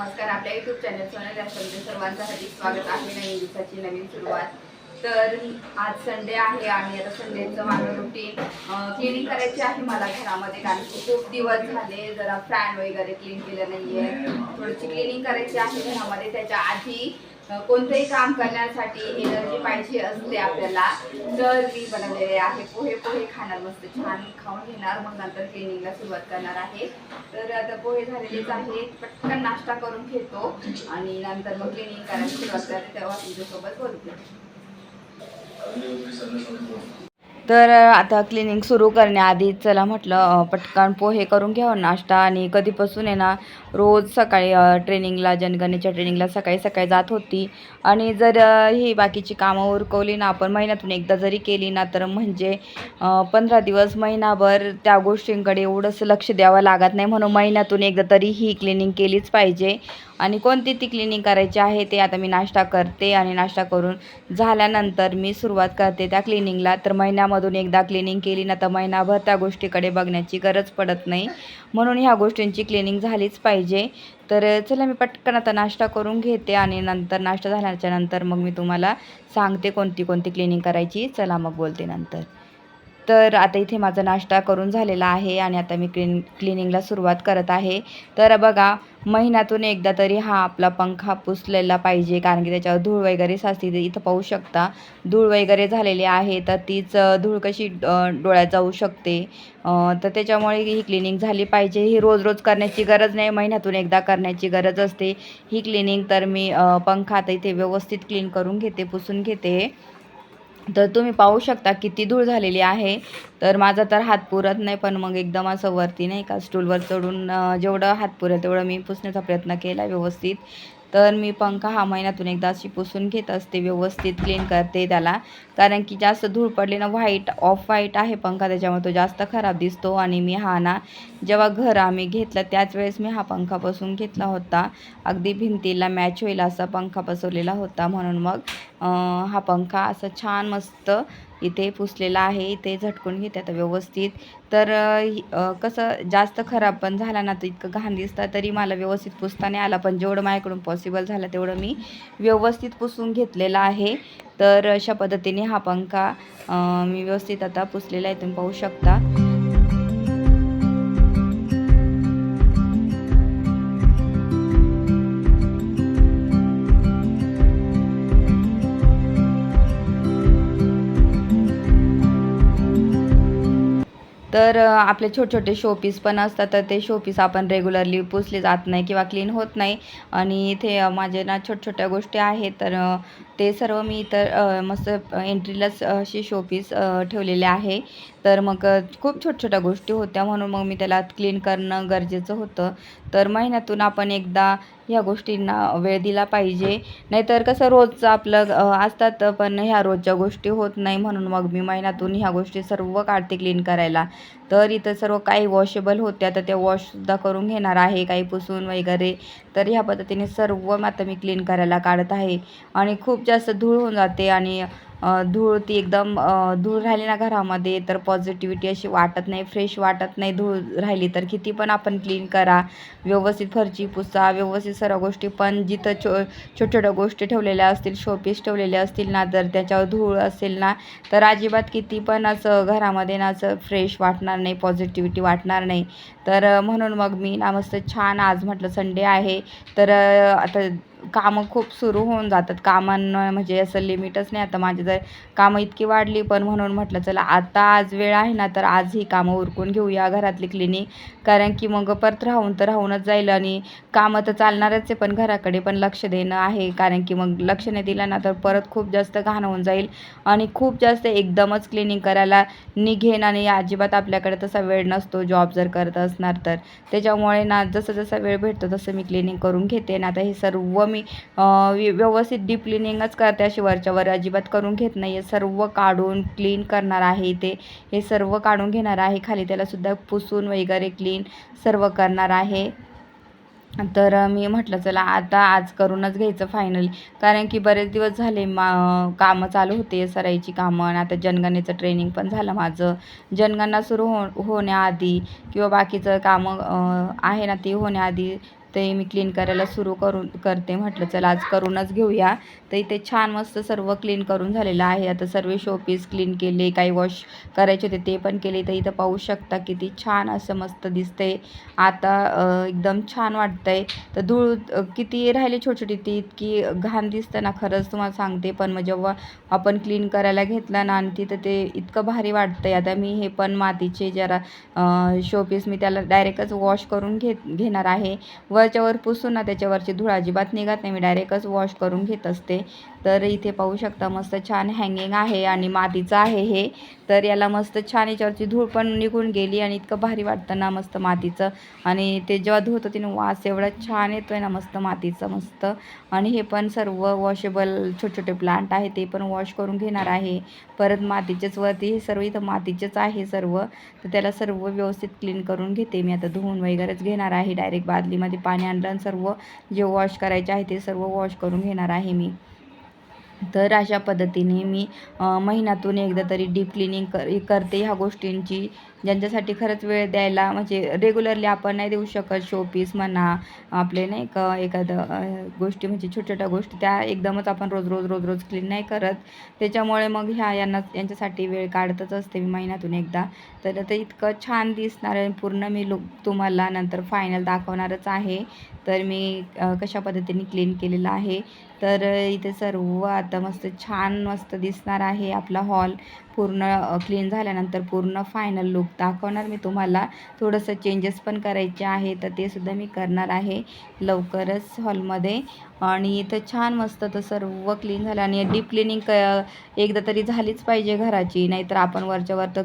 नमस्कार. आपल्या YouTube channel Sonal यामध्ये सर्वांचं हार्दिक स्वागत आहे. नवीन दिवसाची नवीन सुरुवात. तर आज संडे आहे आणि आता संडेचं माझं रुटीन क्लिनिंग करायची आहे मला घरामध्ये, कारण की खूप दिवस झाले जरा फॅन वगैरे क्लीन केलं नाहीये. थोडीशी क्लिनिंग करायची आहे घरामध्ये. त्याच्या आधी कोणतेही काम करण्यासाठी एनर्जी पाहिजे असते आपल्याला. तर मी बनवलेले आहे पोहे खाणार, मस्त छान खाऊन घेणार, मग नंतर क्लिनिंगला सुरुवात करणार आहे. तर आता पोहे झालेलेच आहे, पटकन नाश्ता करून घेतो आणि नंतर मग क्लिनिंग करायला सुरुवात करते, तेव्हा तुमच्यासोबत बोलते. तर आता क्लिनिंग सुरू करण्याआधी चला म्हटलं पटकन पोहे करून घ्यावं नाश्ता. आणि कधीपासून आहे ना, रोज सकाळी ट्रेनिंगला, जनगणनेच्या ट्रेनिंगला सकाळी सकाळी जात होती. आणि जर ही बाकीची कामं उरकवली ना, आपण महिन्यातून एकदा जरी केली ना, तर म्हणजे 15 दिवस, महिनाभर त्या गोष्टींकडे एवढंसं लक्ष द्यावं लागत नाही. म्हणून महिन्यातून एकदा तरी ही क्लिनिंग केलीच पाहिजे. आणि कोणती ती क्लिनिंग करायची आहे ते आता मी नाश्ता करते आणि नाश्ता करून झाल्यानंतर मी सुरुवात करते त्या क्लिनिंगला. तर महिन्यामधून एकदा क्लिनिंग केली ना, तर महिनाभर त्या गोष्टीकडे बघण्याची गरज पडत नाही. म्हणून ह्या गोष्टींची क्लिनिंग झालीच पाहिजे. तर चला मी पटकन आता नाश्ता करून घेते आणि नंतर नाश्ता झाल्याच्यानंतर मग मी तुम्हाला सांगते कोणती कोणती क्लिनिंग करायची. चला मग बोलते नंतर. तर आता इथे माझा नाश्ता करून झालेला आहे आणि आता मी क्लिनिंगला सुरुवात करत आहे. तर बघा, महिन्यातून एकदा तरी हा आपला पंखा पुसलेला पाहिजे, कारण की त्याच्यावर धूळ वगैरे साचते. इथं पाहू शकता धूळ वगैरे झालेली आहे. तर तीच धूळ कशी डोळ्यात जाऊ शकते. तर त्याच्यामुळे ही क्लिनिंग झाली पाहिजे. ही रोज रोज करण्याची गरज नाही, महिन्यातून एकदा करण्याची गरज असते ही क्लिनिंग. तर मी पंखा आता इथे व्यवस्थित क्लीन करून घेते, पुसून घेते. तर तुम्ही पाहू शकता किती धूळ झालेली आहे. तर माझा तर हात पुरत नाही, पण मग एकदम असं वरती नाही का स्टूलवर चढून जेवढं हात पुरेल तेवढं मी पुसण्याचा प्रयत्न केला व्यवस्थित. तर मी पंखा हा महिन्यातून एकदा अशी पुसून घेत असते, व्यवस्थित क्लीन करते त्याला. कारण की जास्त धूळ पडली ना, ऑफ व्हाईट आहे पंखा, त्याच्यामुळे तो जास्त खराब दिसतो. आणि मी हा ना, जेव्हा घर आम्ही घेतलं त्याच वेळेस मी हा पंखा बसवून घेतला होता. अगदी भिंतीला मॅच होईल असा पंखा बसवलेला होता. म्हणून मग हा पंखा असं छान मस्त इथे पुसलेला आहे. इथे झटकून घेते आता व्यवस्थित. तर कसं जास्त खराब पण झाला ना, तर इतकं घाण दिसतं, तरी मला व्यवस्थित पुसता नाही आला. पण जेवढं माझ्याकडून पॉसिबल झालं तेवढं मी व्यवस्थित पुसून घेतलेला आहे. तर अशा पद्धतीने हा पंखा मी व्यवस्थित आता पुसलेला आहे, तुम्ही पाहू शकता. तर आपले छोटे शोपीस पण असतात, तर ते शोपीस आपण रेग्युलरली पुसले जात नाही किंवा क्लीन होत नाही. आणि इथे माझे ना छोट्या गोष्टी आहेत, तर ते सर्व मी इतर मस्त एंट्रीलाच असे शोपीस ठेवलेले आहे. तर मग खूप छोट्या गोष्टी होत्या, म्हणून मग मी त्याला क्लीन करणं गरजेचं होतं. तर महिन्यातून आपण एकदा ह्या गोष्टींना वेळ दिला पाहिजे. नाहीतर कसं रोजचं आपलं असतात, पण ह्या रोजच्या गोष्टी होत नाही. म्हणून मग मी महिन्यातून ह्या गोष्टी सर्व काढते क्लीन करायला. तर इथं सर्व काही वॉशेबल होत्या, तर त्या वॉशसुद्धा करून घेणार आहे, काही पुसून वगैरे. तर ह्या पद्धतीने सर्व आता मी क्लीन करायला काढत आहे. आणि खूप जास्त धूळ होऊन जाते आणि धूळ ती एकदम धूळ राहिली ना घरामध्ये, तर पॉझिटिव्हिटी अशी वाटत नाही, फ्रेश वाटत नाही. धूळ राहिली तर किती पण आपण क्लीन करा, व्यवस्थित फरची पुसा, व्यवस्थित सर्व गोष्टी, पण जिथं छोट्या गोष्टी ठेवलेल्या असतील, शोपीस ठेवलेले असतील ना, तर त्याच्यावर धूळ असेल ना, तर अजिबात किती पण असं घरामध्ये ना असं फ्रेश वाटणार नाही, पॉझिटिव्हिटी वाटणार नाही. तर म्हणून मग मी ना मस्त छान, आज म्हटलं संडे आहे, तर आता कामं खूप सुरू होऊन जातात. कामांना म्हणजे असं लिमिटच नाही. आता माझी जर कामं इतकी वाढली, पण म्हणून म्हटलं चला आता आज वेळ आहे ना, तर आज ही कामं उरकून घेऊया घरातली क्लिनिंग. कारण की मग परत राहूनच जाईल आणि कामं तर चालणारच आहे, पण घराकडे पण लक्ष देणं आहे. कारण की मग लक्ष नाही दिलं ना, तर परत खूप जास्त घाण होऊन जाईल आणि खूप जास्त एकदमच क्लिनिंग करायला निघेन. आणि अजिबात आपल्याकडे तसा वेळ नसतो जॉब जर करत असणार तर. त्याच्यामुळे ना जसा वेळ भेटतो तसं मी क्लिनिंग करून घेते. आणि आता हे सर्व मी व्यवस्थित डीप क्लिनिंगच करते, अशी वरच्यावर अजिबात करून घेत नाही. सर्व काढून क्लीन करणार आहे इथे, हे सर्व काढून घेणार आहे. खाली त्यालासुद्धा पुसून वगैरे क्लीन सर्व करणार आहे. तर मी म्हटलं चला आता आज करूनच घ्यायचं फायनली. कारण की बरेच दिवस झाले कामं चालू होते, सराईची कामं. आणि आता जनगणनेचं ट्रेनिंग पण झालं माझं. जनगणना सुरू होण्याआधी किंवा बाकीचं कामं आहे ना, ती होण्याआधी ते मी क्लीन करायला सुरू करते. म्हटलं चला आज करूनच घेऊया. तर इथे छान मस्त सर्व क्लीन करून झालेलं आहे. आता सर्व शोपीस क्लीन केले, काही वॉश करायचे होते ते पण केले. तर इथं पाहू शकता किती छान असं मस्त दिसतंय. आता एकदम छान वाटतंय. तर धूळ किती राहिली छोटी-छोटी ती इतकी घाण दिसतं ना, खरंच तुम्हाला सांगते. पण मग जेव्हा आपण क्लीन करायला घेतला ना आणि तिथं ते इतकं भारी वाटतंय. आता मी हे पण मातीचे जरा शोपीस मी त्याला डायरेक्टच वॉश करून घेणार आहे. वरच्यावर पुसून ना त्याच्यावरची धूळ अजिबात निघत नाही. मी डायरेक्टच वॉश करून घेत असते. तर इथे पाहू शकता मस्त छान हँगिंग आहे आणि मातीचं आहे हे. तर याला मस्त छान याच्यावरची धूळ पण निघून गेली आणि इतकं भारी वाटतं ना मस्त मातीचं. आणि ते जेव्हा धुतो तिने वास एवढा छान येतोय ना मस्त मातीचं मस्त. आणि हे पण सर्व वॉशेबल छोटे-छोटे प्लांट आहे ते पण वॉश करून घेणार आहे. परत मातीचेच वरती हे सर्व इथं मातीचेच आहे सर्व. तर त्याला सर्व व्यवस्थित क्लीन करून घेते मी. आता धुवून वगैरेच घेणार आहे. डायरेक्ट बादलीमध्ये पाणी आणलं आणि सर्व जे वॉश करायचे आहे ते सर्व वॉश करून घेणार आहे मी. तर अशा पद्धतीने मी महिन्यातून एकदा तरी डीप क्लिनिंग करते ह्या गोष्टींची. ज्यांच्यासाठी खरंच वेळ द्यायला म्हणजे रेग्युलरली आपण नाही देऊ शकत. शोपीस म्हणा, आपले नाही का एखादं गोष्टी म्हणजे छोट्या-छोट्या गोष्टी त्या एकदमच आपण रोज क्लीन नाही करत. त्याच्यामुळे मग यांच्यासाठी वेळ काढतच असते मी महिन्यातून एकदा. तर ते इतकं छान दिसणार आहे. पूर्ण मी लूक तुम्हाला नंतर फायनल दाखवणारच आहे. तर मी कशा पद्धतीने क्लीन केलेलं आहे. तर इथे सर्व आता मस्त छान मस्त दिसणार आहे आपला हॉल. पूर्ण क्लीन झाल्यानंतर पूर्ण फायनल लूक दाखवणार मी तुम्हाला. थोडंसं चेंजेस पण करायचे आहे तर ते सुद्धा मी करणार आहे लवकरच हॉलमध्ये. आणि इथं छान मस्त तर सर्व क्लीन झालं आणि डीप क्लिनिंग एकदा तरी झालीच पाहिजे घराची. नाहीतर आपण वरच्या तर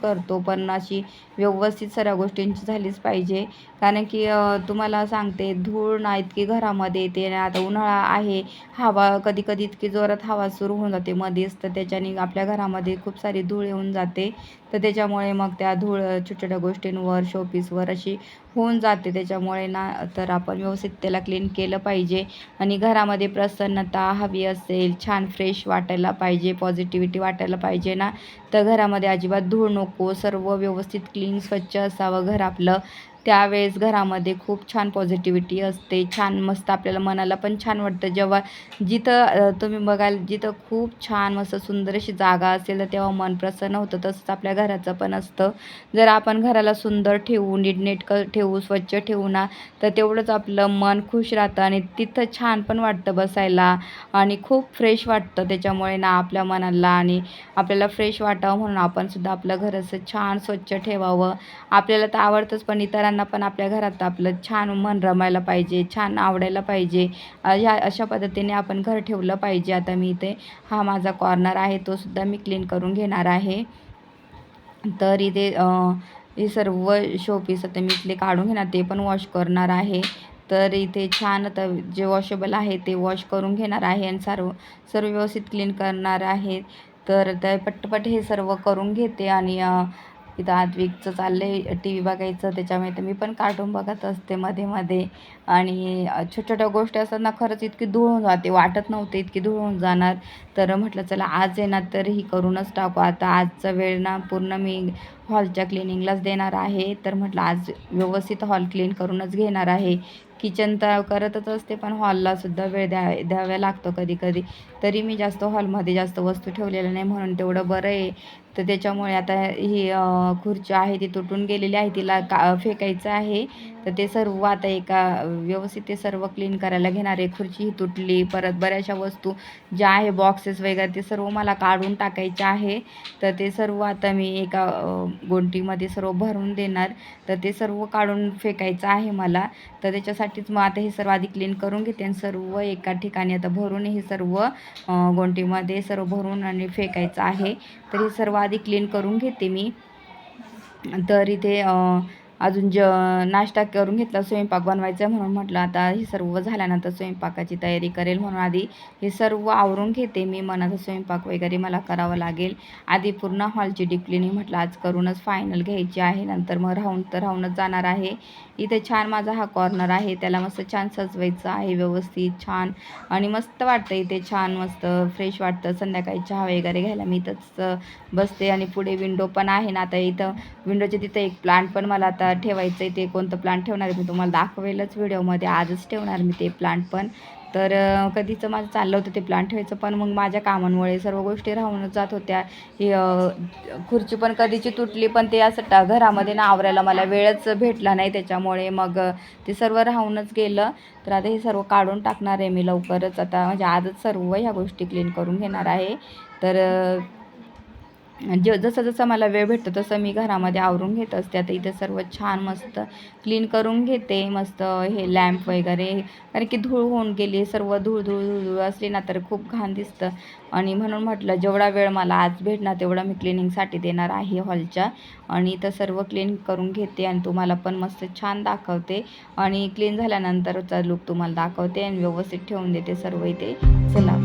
करतो पण अशी व्यवस्थित सर्व गोष्टींची झालीच पाहिजे. कारण की तुम्हाला सांगते धूळ ना इतकी घरामध्ये येते. आता उन्हाळा आहे, हवा कधी-कधी इतकी जोरात हवा सुरू होऊन जाते मध्येच. तर त्याच्याने आपल्या घरामध्ये खूप सारी धूळ येऊन जाते. तर त्याच्यामुळे मग त्या धूळ छोट्या-छोट्या गोष्टींवर, शोपीसवर अशी होऊन जाते. त्याच्यामुळे ना तर आपण व्यवस्थित त्याला क्लीन केलं पाहिजे. आणि घरामध्ये प्रसन्नता हवी असेल, छान फ्रेश वाटायला पाहिजे, पॉझिटिव्हिटी वाटायला पाहिजे ना, तर घरामध्ये अजिबात धूळ नको. सर्व व्यवस्थित क्लीन स्वच्छ असावं घर आपलं. त्यावेळेस घरामध्ये खूप छान पॉझिटिव्हिटी असते. छान मस्त आपल्याला मनाला पण छान वाटतं. जेव्हा जिथं तुम्ही बघाल जिथं खूप छान मस्त सुंदर अशी जागा असेल तर तेव्हा मन प्रसन्न होतं. तसंच आपल्या घराचं पण असतं. जर आपण घराला सुंदर ठेवू, नीटनेटकं ठेवू, स्वच्छ ठेवू ना, तर तेवढंच आपलं मन खुश राहतं आणि तिथं छान पण वाटतं बसायला आणि खूप फ्रेश वाटतं. त्याच्यामुळे ना आपल्या मनाला आणि आपल्याला फ्रेश वाटावं म्हणून आपण सुद्धा आपलं घर असं छान स्वच्छ ठेवावं. आपल्याला तर आवडतंच पण इतरांना पण आपल्या घरात आपलं छान मन रमायला पाहिजे, छान आवडायला पाहिजे. ह्या अशा पद्धतीने आपण घर ठेवलं पाहिजे. आता मी इथे हा माझा कॉर्नर आहे तो सुद्धा मी क्लीन करून घेणार आहे. तर इथे हे सर्व शोपीस आता मी इथले काढून घेणार ते पण वॉश करणार आहे. तर इथे छान आता जे वॉशेबल आहे ते वॉश करून घेणार आहे आणि सर्व सर्व व्यवस्थित क्लीन करणार आहे. तर त्या पटपट हे सर्व करून घेते आणि इथं आद्विकचं चाललं आहे टी व्ही बघायचं. त्याच्यामुळे तर मी पण कार्टून बघत असते मध्ये-मध्ये. आणि छोट्या-छोट्या गोष्टी असतात ना खरंच इतकी धूळ होऊन जाते. वाटत नव्हते इतकी धूळ होऊन जाणार. तर म्हटलं चला आज आहे ना तर ही करूनच टाकू. आता आजचा वेळ ना पूर्ण मी हॉलच्या क्लिनिंगलाच देणार आहे. तर म्हटलं आज व्यवस्थित हॉल क्लीन करूनच घेणार आहे. किचन तर करतच असते पण हॉललासुद्धा वेळ द्यावा लागतो कधी-कधी. तरी मी जास्त हॉलमध्ये जास्त वस्तू ठेवलेल्या नाही म्हणून तेवढं बरं आहे. तर त्याच्यामुळे आता ही खुर्ची आहे ती तुटून गेलेली आहे. तिला फेकायचं आहे. तर ते सर्व आता एका व्यवस्थित ते सर्व क्लीन करायला घेणार आहे. खुर्ची ही तुटली. परत बऱ्याचशा वस्तू ज्या आहे बॉक्सेस वगैरे ते सर्व मला काढून टाकायचे आहे. तर ते सर्व आता मी एका गोंटीमध्ये सर्व भरून देणार. तर ते सर्व काढून फेकायचं आहे मला. तर त्याच्यासाठीच मग आता हे सर्व आधी क्लीन करून घेते आणि सर्व एका ठिकाणी आता भरून हे सर्व गोंटीमध्ये सर्व भरून आणि फेकायचं आहे. तर हे सर्व आधी क्लीन करून घेते मी. तर इथे अजून नाश्ता करून घेतला, स्वयंपाक बनवायचा आहे म्हणून म्हटलं आता हे सर्व झाल्यानंतर स्वयंपाकाची तयारी करेल म्हणून आधी हे सर्व आवरून घेते मी. मग स्वयंपाक वगैरे मला करावं लागेल. आधी पूर्ण हॉलची डीप क्लिनिंग म्हटलं आज करूनच फायनल घ्यायची आहे. नंतर मग राहूनच जाणार आहे. इथे छान माझा हा कॉर्नर आहे त्याला मस्त छान सजवायचं आहे व्यवस्थित छान आणि मस्त वाटतं इथे छान मस्त फ्रेश वाटतं. संध्याकाळी चहा वगैरे घ्यायला मी इथंच बसते आणि पुढे विंडो पण आहे ना आता इथं विंडोच्या तिथं एक प्लांट पण मला आता मला ठेवायचं आहे ते कोणतं प्लांट ठेवणार आहे मी तुम्हाला दाखवेलच व्हिडिओमध्ये. आजच ठेवणार मी ते प्लांट पण. तर कधीचं माझं चाललं होतं ते प्लांट ठेवायचं, पण मग माझ्या कामांमुळे सर्व गोष्टी राहूनच जात होत्या. ही खुर्ची पण कधीची तुटली, पण ते असं घरामध्ये ना आवरायला मला वेळच भेटला नाही, त्याच्यामुळे मग ते सर्व राहूनच गेलं. तर आता हे सर्व काढून टाकणार आहे मी लवकरच. आता म्हणजे आजच सर्व ह्या गोष्टी क्लीन करून घेणार आहे. तर जसं जसं मला वेळ भेटतो तसं मी घरामध्ये आवरून घेत असते. आता इथे सर्व छान मस्त क्लीन करून घेते. मस्त हे लॅम्प वगैरे, कारण की धूळ होऊन गेली सर्व. धूळ धूळ धूळ धूळ असली ना तर खूप घाण दिसतं. आणि म्हणून म्हटलं जेवढा वेळ मला आज भेटणार तेवढा मी क्लिनिंगसाठी देणार आहे हॉलच्या. आणि इथं सर्व क्लीन करून घेते आणि तुम्हाला पण मस्त छान दाखवते. आणि क्लीन झाल्यानंतरचा लूक तुम्हाला दाखवते आणि व्यवस्थित ठेवून देते सर्व इथे. चला.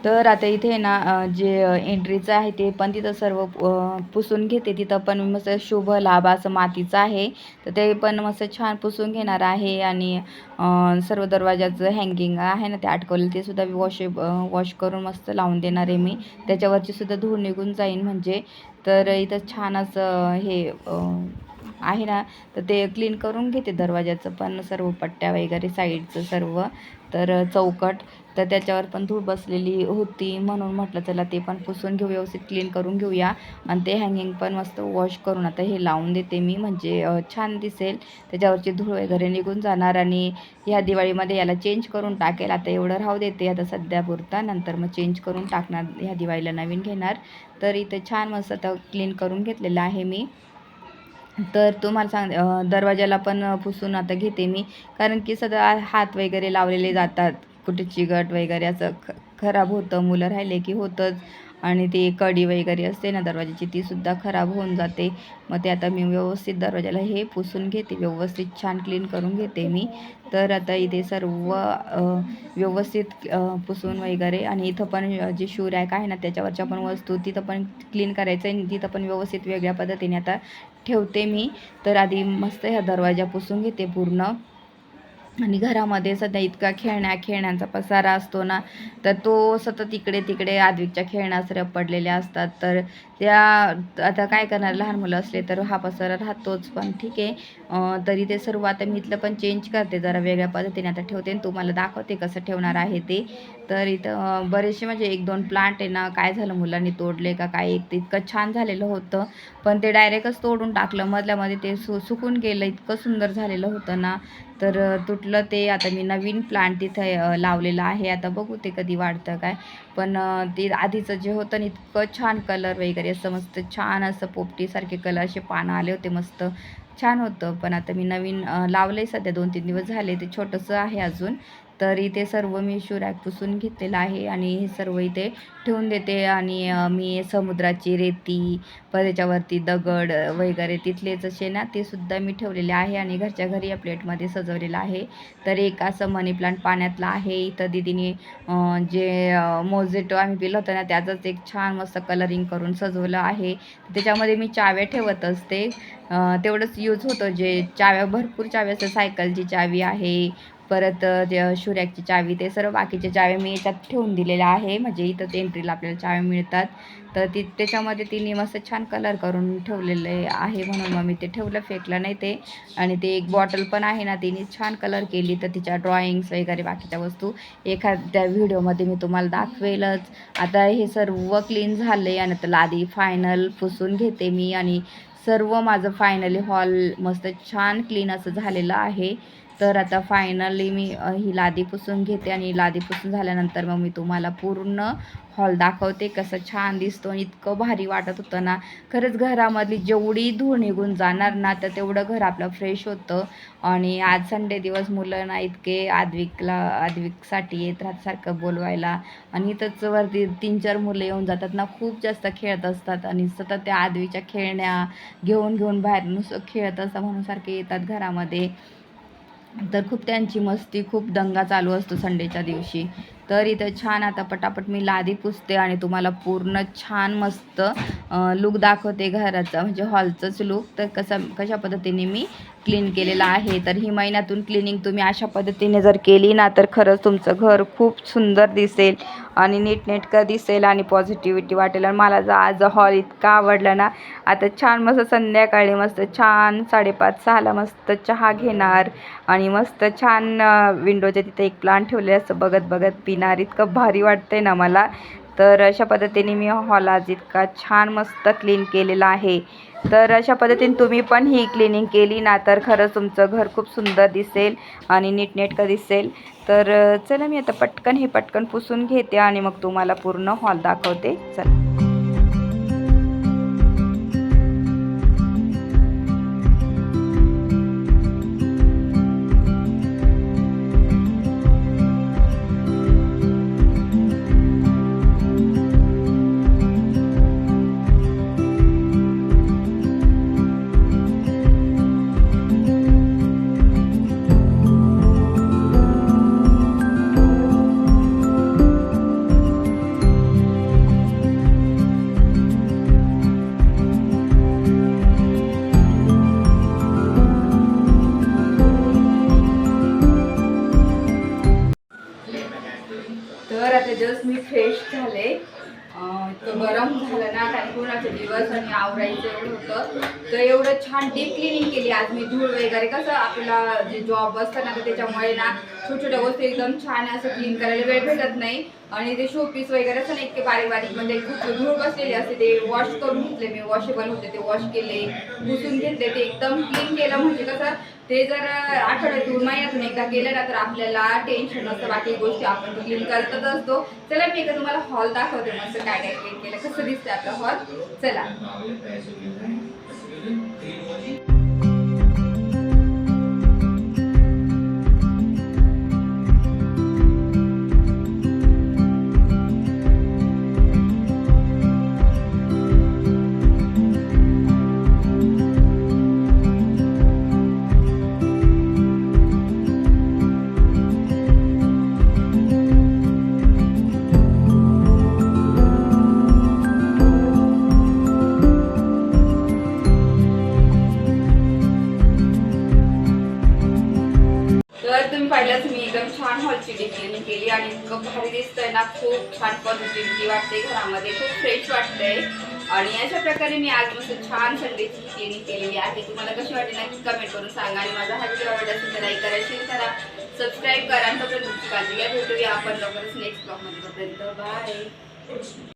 तर आता इथे ना जे एंट्रीचं आहे ते पण तिथं सर्व पुसून घेते. तिथं पण मस्त शुभ लाभ असं मातीचं आहे, तर ते पण मस्त छान पुसून घेणार आहे. आणि सर्व दरवाजाचं हँगिंग आहे ना ते अटकवलं ते सुद्धा वॉश करून मस्त लावून देणार आहे मी. त्याच्यावरची सुद्धा धूळ निघून जाईल म्हणजे. तर इथं छान असं हे आहे ना, तर ते क्लीन करून घेते दरवाजाचं पण सर्व पट्ट्या वगैरे साईडचं सर्व. तर चौकट तर त्याच्यावर पण धूळ बसलेली होती, म्हणून म्हटलं चला ते पण पुसून घेऊ, व्यवस्थित क्लीन करून घेऊया. आणि ते हँगिंग पण मस्त वॉश करून आता हे लावून देते मी, म्हणजे छान दिसेल, त्याच्यावरची धूळ वगैरे निघून जाणार. आणि ह्या दिवाळीमध्ये याला चेंज करून टाकेल. आता एवढं राहू देते आता सध्यापुरता, नंतर मग चेंज करून टाकणार, ह्या दिवाळीला नवीन घेणार. तर इथे छान मस्त आता क्लीन करून घेतलेलं आहे मी. तर तुम्हाला दरवाजाला पण पुसून आता घेते मी, कारण की सध्या हात वगैरे लावलेले जातात, कुठे चिकट वगैरे असं खराब होतं, मुलं राहिले की होतंच. आणि ती कडी वगैरे असते ना दरवाजाची ती सुद्धा खराब होऊन जाते. मग ते आता मी व्यवस्थित दरवाजाला हे पुसून घेते, व्यवस्थित छान क्लीन करून घेते मी. तर आता इथे सर्व व्यवस्थित पुसून वगैरे. आणि इथं पण जे शू रॅक आहे ना त्याच्यावरच्या पण वस्तू तिथं पण क्लीन करायचं आहे, तिथं पण व्यवस्थित वेगळ्या पद्धतीने आता ठेवते मी. तर आधी मस्त ह्या दरवाजा पुसून घेते पूर्ण. आणि घरामध्ये सध्या इतका खेळण्यांचा पसारा असतो ना, तर तो सतत इकडे तिकडे आद्विकच्या खेळण्या पडलेल्या असतात. तर त्या आता काय करणार, लहान मुलं असले तर हा पसारा राहतोच, पण ठीक आहे. तरी ते सर्व आता मी इथलं पण चेंज करते, जरा वेगळ्या पद्धतीने आता ठेवते आणि तुम्हाला दाखवते कसं ठेवणार आहे ते. तर इथं बरेचसे म्हणजे 1-2 प्लांट आहे ना, काय झालं मुलांनी तोडले का काय, इतकं छान झालेलं होतं, पण ते डायरेक्टच तोडून टाकलं. मधल्यामध्ये ते सुकून गेलं, इतकं सुंदर झालेलं होतं ना, तर तुटलं ते. आता मी नवीन प्लांट तिथे लावलेलं आहे, आता बघू ते कधी वाढतं काय. पण ते आधीचं जे होतं ना इतकं छान कलर वगैरे असं मस्त छान असं पोपटीसारखे कलर असे पानं आले होते, मस्त छान होतं. पण आता मी नवीन लावलं आहे, सध्या 2-3 दिवस झाले, ते छोटंसं आहे अजून. तर इथे सर्व मी रॅक पुसून घेतलेलं आहे आणि हे सर्व इथे ठेवून देते. आणि मी समुद्राची रेती, पण त्याच्यावरती दगड वगैरे तिथलेच असे ना ते सुद्धा मी ठेवलेले आहे आणि घरच्या घरी या प्लेटमध्ये सजवलेलं आहे. तर एक असं मनी प्लांट पाण्यातला आहे. इथं दीदीने जे मोजेटो आम्ही पिलं होतं ना त्याचंच एक छान मस्त कलरिंग करून सजवलं आहे. त्याच्यामध्ये मी चाव्या ठेवत असते, तेवढंच यूज होतं. जे चाव्या, भरपूर चाव्या असतात, सायकलची चावी आहे, परत जे शूरॅकची चावी, ते सर्व बाकीचे चाव्या मी याच्यात ठेवून दिलेल्या आहे, म्हणजे इथंच एंट्रीला आपल्याला चाव्या मिळतात. तर त्याच्यामध्ये तिने मस्त छान कलर करून ठेवलेले आहे, म्हणून मग मी ते ठेवलं, फेकलं नाही ते. आणि ते एक बॉटल पण आहे ना, तिने छान कलर केली, तर तिच्या ड्रॉइंग्स वगैरे बाकीच्या वस्तू एखाद्या व्हिडिओमध्ये मी तुम्हाला दाखवेलच. आता हे सर्व क्लीन झाले आणि त्याला आधी फायनल पुसून घेते मी. आणि सर्व माझं फायनली हॉल मस्त छान क्लीन असं झालेलं आहे. तर आता फायनली मी ही लादी पुसून घेते आणि लादी पुसून झाल्यानंतर मग मी तुम्हाला पूर्ण हॉल दाखवते, कसं छान दिसतो. आणि इतकं भारी वाटत होतं ना, खरंच घरामधली जेवढी धूळ निघून जाणार ना, तर तेवढं घर आपलं फ्रेश होतं. आणि आज संडे दिवस मुलं ना इतके आद्विकसाठी येत राहत सारखं बोलवायला. आणि इथंच वरती 3-4 मुलं येऊन जातात ना, खूप जास्त खेळत असतात आणि सतत त्या आद्वीच्या खेळण्या घेऊन बाहेर नुसतं खेळत असतात, म्हणून सारखे येतात घरामध्ये. तर खूप त्यांची मस्ती, खूप दंगा चालू असतो संडेच्या दिवशी. तर इथं छान आता पटापट मी लादी पुसते आणि तुम्हाला पूर्ण छान मस्त लुक दाखवते घराचा, म्हणजे हॉलचंच लुक. तर कशा पद्धतीने मी क्लीन केलेलं आहे. तर ही महिन्यातून क्लिनिंग तुम्ही अशा पद्धतीने जर केली ना, तर खरंच तुमचं घर खूप सुंदर दिसेल आणि नीटनेटकं दिसेल आणि पॉझिटिव्हिटी वाटेल. आणि मला आज हॉल इतका आवडला ना, आता छान मस्त संध्याकाळी मस्त छान 5:30-6ला मस्त चहा घेणार आणि मस्त छान विंडोच्या तिथे एक प्लांट ठेवले असं बघत पिणार, इतकं भारी वाटतंय ना मला. तर अशा पद्धतीने मी हॉल आज इतका छान मस्त क्लीन केलेला आहे. तर अशा पद्धतीने तुम्ही पण ही क्लिनिंग केली ना, तर खरंच तुमचं घर खूप सुंदर दिसेल आणि नीटनेटकं दिसेल. तर चला मी आता पटकन पुसून घेते आणि मग तुम्हाला पूर्ण हॉल दाखवते. चला. तर आता जस्ट मी फ्रेश झाले. इतकं गरम झालं ना, कारण कोणाचे दिवस आणि आवरायचं एवढं होतं. तर एवढं छान डीप क्लिनिंग केली आज मी. धूळ वगैरे कसं आपल्याला जे जॉब असतं ना, तर त्याच्यामुळे ना छोट्या छोट्या गोष्टी एकदम छान असं क्लीन करायला वेळ भेटत नाही. आणि ते शोपीस वगैरे असं ना इतके बारीक बारीक म्हणजे खूप धूळ बसलेली असते, ते वॉश करून घेतले मी. वॉशेबल होते ते वॉश केले, पुसून घेतले, ते एकदम क्लीन केलं. म्हणजे कसं ते जर आठवड्यातून महिन्यातून एकदा केलं ना, तर आपल्याला टेन्शन नसतं. बाकी गोष्टी आपण क्लीन करतच असतो. चला मी एकदा तुम्हाला हॉल दाखवते मस्त काय काय क्लीन केलं, कसं दिसतंय आपलं हॉल. चला. तर तुम्ही पाहिलंच मी एकदम छान हॉलची डीप क्लिनिंग केली आणि इतकं भारी दिसतंय ना, खूप छान पॉझिटिव्हिटी वाटते घरामध्ये, खूप फ्रेश वाटतंय. आणि अशा प्रकारे मी आज मस्त छान संडेची क्लिनिंग केलेली आहे. तुम्हाला कशी वाटते नक्की कमेंट करून सांगा. आणि माझा हा व्हिडिओ आवडला असेल तर लाईक करा, शेअर करा, सबस्क्राईब करा. आणि तोपर्यंत तुमची काळजी घ्या. भेटूया आपण लवकरच नेक्स्ट ब्लॉगमध्ये. तोपर्यंत बाय.